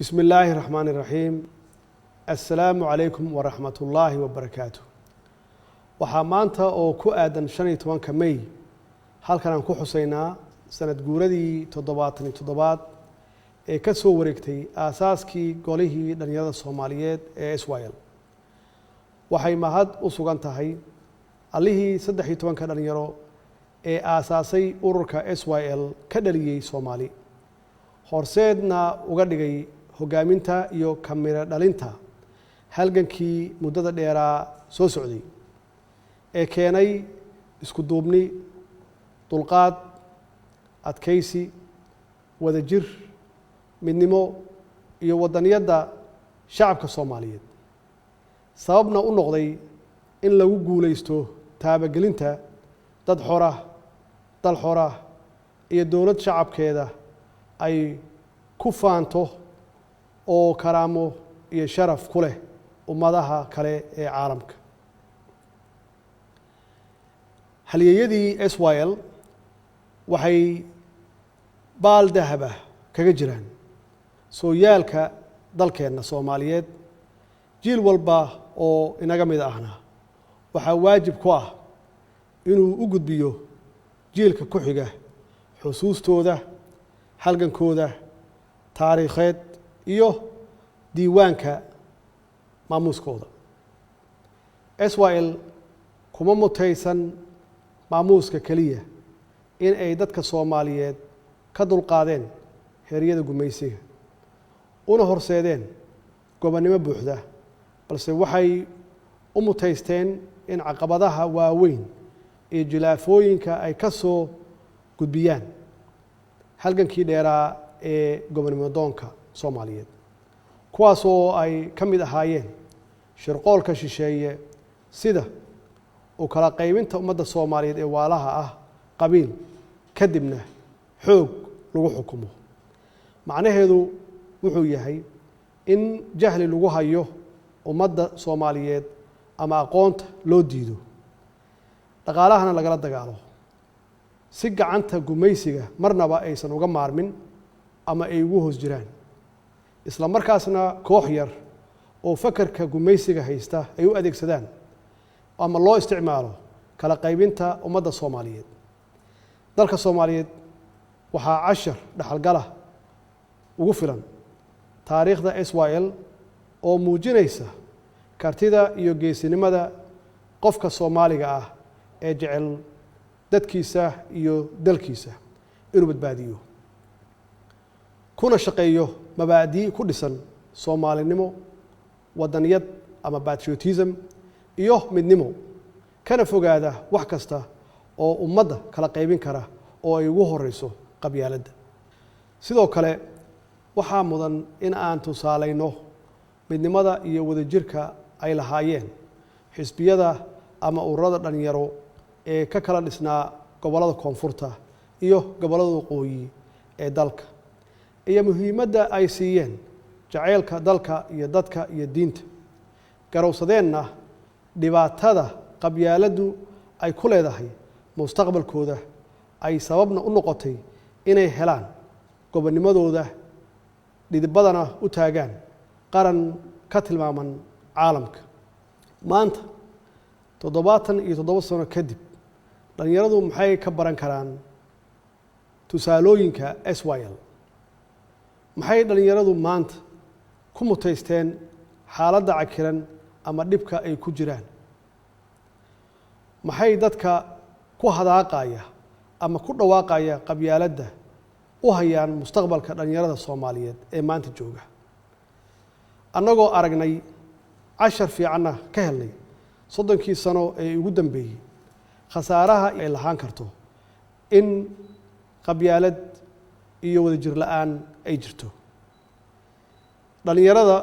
بسم الله الرحمن الرحيم السلام عليكم ورحمة الله وبركاته waxaa maanta oo ku aadan 15 May halkan aan ku xuseynaa sanad guuradii 77 ee ka soo wareegtay aasaaskii golihii dhalinyarada Soomaaliyeed ee Israel waxay mahad u sugan tahay allihii 13 dhalinyaro ee aasaasay ururka Israel ka dhaliyay Soomaali horseedna uga dhigay hogaaminta iyo kamira dhalinta halgankii muddada dheeraa soo socday ee keenay isku duubni dulqaad adkaysi wadajir midnimo iyo wadaniyada shacabka Soomaaliyeed sababna u noqday in lagu guuleysto taabagelinta dad dal xor ah iyo dawlad shacabkeeda ay ku faanto oo karaamo iyo sharaf ku leh ummadaha kale ee caalamka halyeeyadii Israel waxay baal dahab ah kaga jiraan sooyaalka dalkeena Soomaaliyeed jiil walba oo inaga mid ahna waxa waajib ku ah inuu u gudbiyo jiilka ku xiga xusuustooda halgankooda taariikheed iyo diiwaanka maamuuskooda Israel kuma mutaysan maamuuska kaliya in ay dadka Soomaaliyeed ka dulqaadeen heeryada gumaysiga una horseedeen gobonnimo buuxda balse waxay u mutaysteen in caqabadaha waaweyn ee jilaafooyinka ay ka soo gudbiyaan halgankii dheeraa ee gobonnimo doonka Soomaaliyeed kuwaas oo ay ka mid ahaayeen shirqoolka shisheeye sida oo kala qaybinta ummadda Soomaaliyeed ee waalaha ah qabiil kadibna xoog lagu xukumo macnaheedu wuxuu yahay in jahli lagu hayo ummadda Soomaaliyeed ama aqoonta loo diido dhaqaalahana lagala dagaalo si gacanta gumaysiga marnaba aysan uga maarmin ama ay ugu hoos jiraan isla markaasna koox yar oo fakarka gumaysiga haysta ay u adeegsadaan ama loo isticmaalo kala qaybinta ummadda Soomaaliyeed dalka Soomaaliyeed waxaa cashar dhaxalgala ugu filan taariikhda Israel oo muujinaysa kartida iyo geesinimada qofka Soomaaliga ah ee jecel dadkiisa iyo dalkiisa inuu badbaadiyo kuna shaqeeyo mabaadi ku dhisan Soomaalinimo wadaniyad ama patriotism iyo midnimo kana fogaada wax kasta oo ummadda kala qaybin kara oo ay ugu horeyso qabyaaladda sidoo kale waxaa mudan in aan tusaaleyno midnimada iyo wadajirka ay lahaayeen xisbiyada ama ururada dhalinyaro ee ka kala dhisnaa gobolada koonfurta iyo gobolada waqooyi ee dalka iyo muhiimadda ay siiyeen jaceylka dalka iyo dadka iyo diinta garowsadeenna dhibaatada qabyaaladdu ay ku leedahay mustaqbalkooda ay sababna u noqotay inay helaan gobonnimadooda dhidibadana u taagaan qaran ka tilmaaman caalamka maanta 77 sano kadib dhalinyaradu maxay ka baran karaan tusaalooyinka Israel maxay dhalinyaradu maanta ku mutaysteen xaaladda cakiran ama dhibka ay ku jiraan maxay dadka ku hadaaqaya ama ku dhawaaqaya qabyaaladda u hayaan mustaqbalka dhalinyarada Soomaaliyeed ee maanta jooga annagoo aragnay cashar fiicanna ka helnay 30 sano ee ugu dambeeyay khasaaraha ay lahaan karto in qabyaalad iyo wadajir la'aan ay jirto dhalinyarada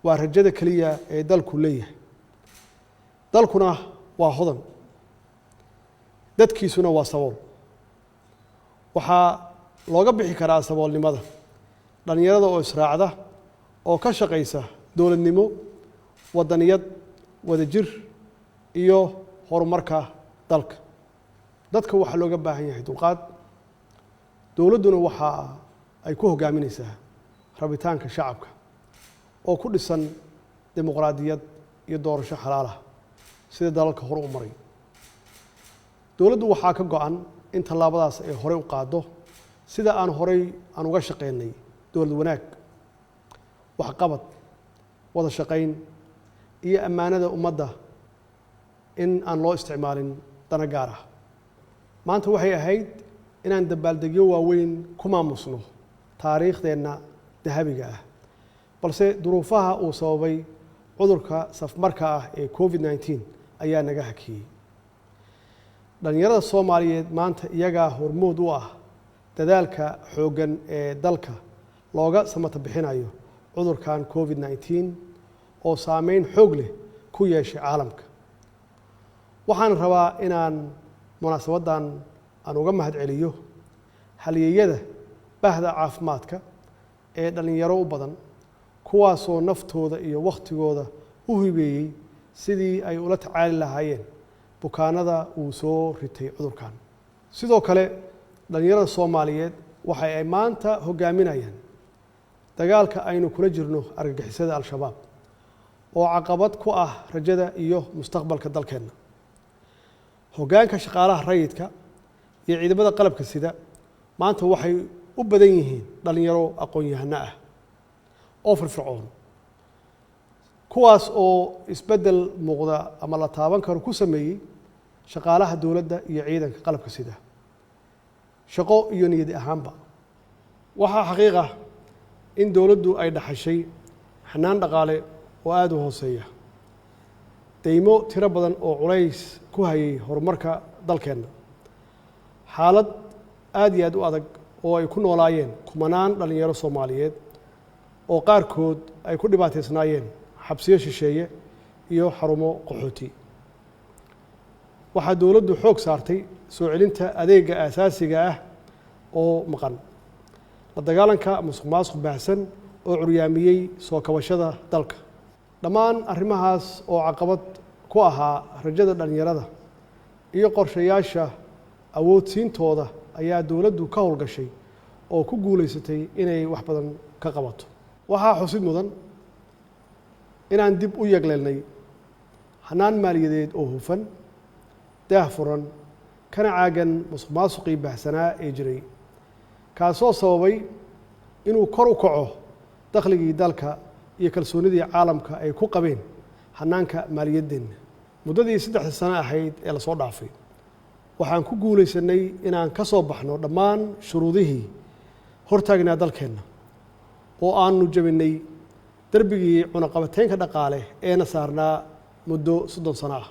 waa rajada kaliya ee dalku leeyahay dalkuna waa hodan dadkiisuna waa sabool waxaa looga bixi karaa saboolnimada dhalinyarada oo israacda oo ka shaqeysa dawladnimo wadaniyad wadajir iyo horumarka dalka dadka waxa looga baahan yahay dulqaad dawladduna waxa ay ku hogaaminaysaa rabitaanka shacabka oo ku dhisan dimuqraadiyad iyo doorasho xalaal ah sida dalalka hore u maray. dowladdu waxaa ka go'an in tallaabadaas ay horey u qaaddo sida aan uga shaqeynay dowlad wanaag, waxqabad, wada shaqayn iyo ammaanada ummadda in aan loo isticmaalin dana gaar ah. maanta waxay ahayd inaan dabaaldegyo waaweyn ku maamusno taariikhdeenna dahabiga ah, balse duruufaha uu sababay cudurka safmarka ah ee COVID-19 ayaa naga hakiyey. dhalinyarada Soomaaliyeed maanta iyagaa hormood u ah dadaalka xooggan ee dalka looga samata bixinayo cudurkan COVID-19 oo saameyn xoog leh ku yeeshay caalamka. waxaan rabaa inaan munaasabaddan aan uga mahadceliyo halyeeyada bahda caafimaadka ee dhalinyaro u badan, kuwaasoo naftooda iyo wakhtigooda u hibeeyey sidii ay ula tacaali lahaayeen bukaanada uu soo ritay cudurkan. sidoo kale dhalinyarada Soomaaliyeed waxa ay maanta hogaaminayaan dagaalka aynu kula jirno argagixisada Al-Shabaab oo caqabad ku ah rajada iyo mustaqbalka dalkeena. hoggaanka shaqaalaha rayidka iyo ciidamada qalabka sida maanta waxay u badan yihiin dhalinyaro aqoon-yahano ah oo firfircoon, kuwaas oo isbeddel muuqda ama la taaban karo ku sameeyey shaqaalaha dowladda iyo ciidanka qalabka sida shaqo iyo niyad ahaanba. waxaa xaqiiq ah in dowladdu ay dhaxashay xanaan dhaqaale oo aada u hooseeya, deymo tiro badan oo culays ku hayay horumarka dalkeenna, xaalad aad iyo aad u adag oo ay ku noolaayeen kumanaan dhalinyaro Soomaaliyeed oo qaarkood ay ku dhibaataysnaayeen xabsiyo shisheeye iyo xarumo qaxooti. waxaa dowladdu xoog saartay soo celinta adeega aasaasiga ah oo maqan, la dagaalanka musuqmaasuq baahsan oo curyaamiyey soo kabashada dalka. dhammaan arrimahaas oo caqabad ku ahaa rajada dhalinyarada iyo qorshayaasha awoodsiintooda ayaa dowladdu ka howlgashay oo ku guulaysatay inay wax badan ka qabato. waxaa xusid mudan inaan dib u yegleelnay hanaan maaliyadeed oo hufan, daahfuran, kana caagan musuqmaasuqii baahsanaa ee jiray, kaasoo sababay inuu kor u kaco dakhligii dalka iyo kalsoonidii caalamka ay ku qabeen hanaanka maaliyadeenna. muddadii 3 sano ahayd ee lasoo dhaafay waxaan ku guulaysanay inaan ka soo baxno dhammaan shuruudihii hortaagnaa dalkeenna oo aanu jabinay darbigii cunaqabateynka dhaqaale eena saarnaa muddo 30 sano ah.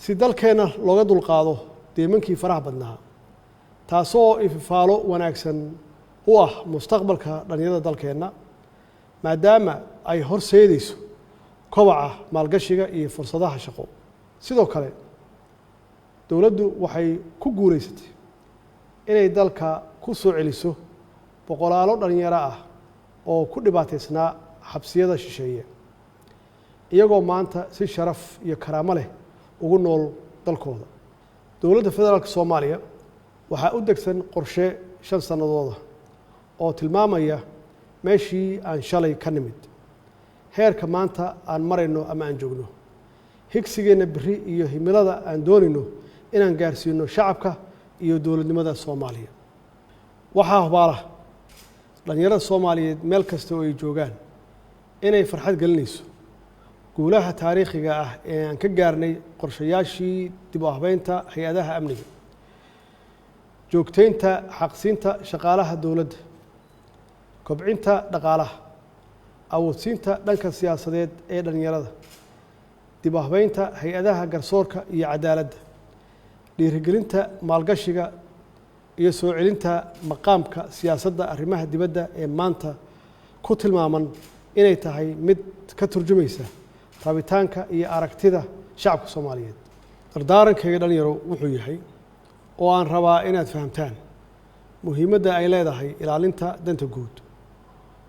si dalkeenna looga dulqaado deemankii faraha badnaa, taasoo ififaalo wanaagsan u ah mustaqbalka dhalinyarada dalkeenna, maadaama ay horseedayso kobaca maalgashiga iyo fursadaha shaqo. sidoo kale dowladdu waxay ku guulaysatay inay dalka ku soo celiso boqolaalo dhalinyaro ah oo ku dhibaataysnaa xabsiyada shisheeye, iyagoo maanta si sharaf iyo karaamo leh ugu nool dalkooda. dowladda federaalka Soomaaliya waxaa u degsan qorshe 5 sannadooda oo tilmaamaya meeshii aan shalay ka nimid, heerka maanta aan marayno ama aan joogno, higsigeenna biri iyo himilada aan doonayno inaan gaarsiino shacabka iyo dowladnimada Soomaaliya. waxaa hubaala dhalinyarada Soomaaliyeed meel kasta oo ay joogaan inay farxad gelinayso guulaha taariikhiga ah ee aan ka gaarnay qorshayaashii dib u habeynta hay-adaha amniga, joogteynta xaqsiinta shaqaalaha dowladda, kobcinta dhaqaalaha, awoodsiinta dhanka siyaasadeed ee dhalinyarada, dib u habeynta hay-adaha garsoorka iyo cadaaladda, dhiirigelinta maalgashiga iyo soo celinta maqaamka siyaasadda arrimaha dibadda ee maanta ku tilmaaman inay tahay mid ka turjumaysa rabitaanka iyo aragtida shacabka Soomaaliyeed. dardaarankayga dhalinyaro wuxuu yahay oo aan rabaa inaad fahamtaan muhiimadda ay leedahay ilaalinta danta guud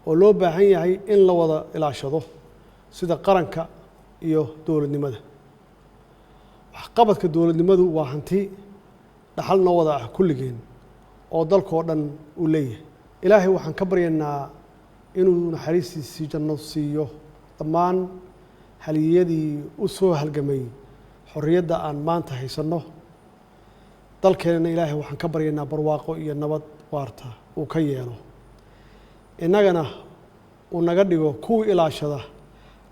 oo loo baahan yahay in la wada ilaashado sida qaranka iyo dowladnimada. waxqabadka dowladnimadu waa hanti dhaxal noo wada ah kulligeen oo dalkoo dhan uu leeyahay. ilaahay waxaan ka baryaynaa inuu naxariistiisii janno siiyo dhammaan haliyadii u soo halgamay xorriyadda aan maanta haysanno. dalkeenna ilaahay waxaan ka baryaynaa barwaaqo iyo nabad waarta uu ka yeelo, innagana uu naga dhigo kuwii ilaashada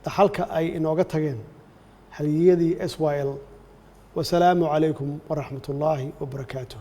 dhaxalka ay inooga tageen haliyadii SYL. wasalaamu calaykum waraxmat ullaahi wabarakaatuh.